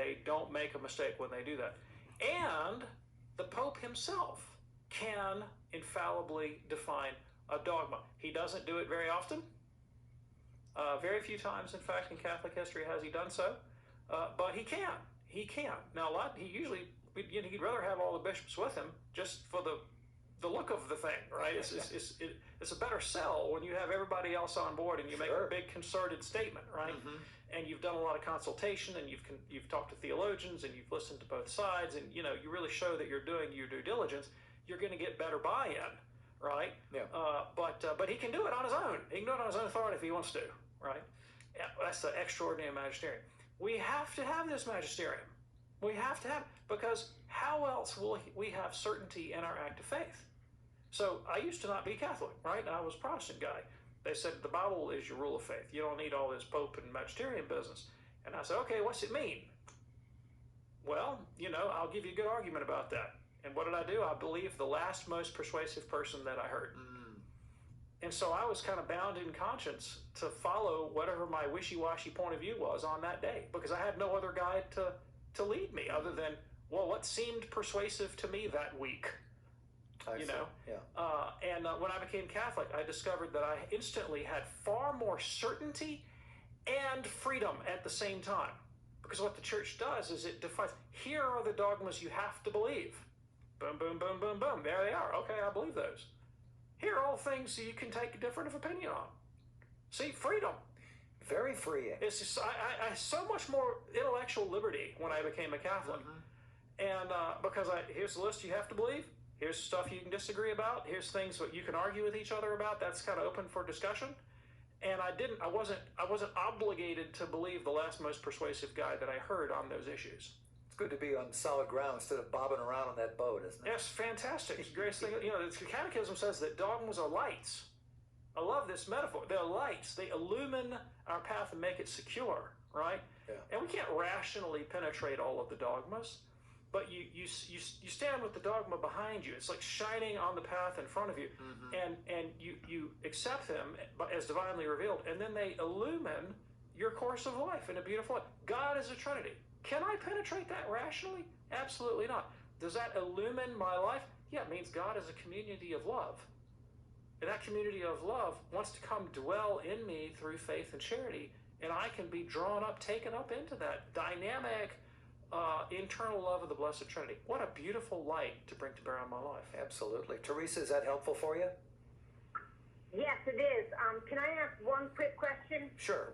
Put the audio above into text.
they don't make a mistake when they do that. And the Pope himself can infallibly define a dogma. He doesn't do it very often. Very few times, in fact, in Catholic history has he done so. But he can. He can. Now, he'd rather have all the bishops with him just for the look of the thing, right? It's a better sell when you have everybody else on board and you make a big concerted statement, right? And you've done a lot of consultation, and you've talked to theologians, and you've listened to both sides, and you really show that you're doing your due diligence. You're going to get better buy-in, right? Yeah. But he can do it on his own. He can do it on his own authority if he wants to, right? Yeah, that's the extraordinary magisterium. We have to have this magisterium. We have to have it, because how else will we have certainty in our act of faith? So I used to not be Catholic, right? I was a Protestant guy. They said the Bible is your rule of faith. You don't need all this Pope and magisterium business. And I said, okay, what's it mean? Well, I'll give you a good argument about that. And what did I do? I believed the last most persuasive person that I heard. And so I was kind of bound in conscience to follow whatever my wishy-washy point of view was on that day, because I had no other guide to lead me other than, well, what seemed persuasive to me that week. Yeah. When I became Catholic, I discovered that I instantly had far more certainty and freedom at the same time. Because what the church does is it defines, here are the dogmas you have to believe. Boom, boom, boom, boom, boom. There they are. Okay, I believe those. Here are all things you can take a different opinion on. See, freedom. Very freeing. It's just, I had so much more intellectual liberty when I became a Catholic. And because here's the list you have to believe. Here's stuff you can disagree about. Here's things that you can argue with each other about. That's kind of open for discussion. And I wasn't obligated to believe the last most persuasive guy that I heard on those issues. It's good to be on solid ground instead of bobbing around on that boat, isn't it? Yes, fantastic. It's the greatest thing. The Catechism says that dogmas are lights. I love this metaphor. They're lights. They illumine our path and make it secure, right? Yeah. And we can't rationally penetrate all of the dogmas. But you stand with the dogma behind you. It's like shining on the path in front of you. And you accept them as divinely revealed. And then they illumine your course of life in a beautiful way. God is a Trinity. Can I penetrate that rationally? Absolutely not. Does that illumine my life? Yeah, it means God is a community of love. And that community of love wants to come dwell in me through faith and charity. And I can be drawn up, taken up into that dynamic internal love of the Blessed Trinity. What a beautiful light to bring to bear on my life. Absolutely. Teresa, is that helpful for you? Yes, it is. Can I ask one quick question? Sure.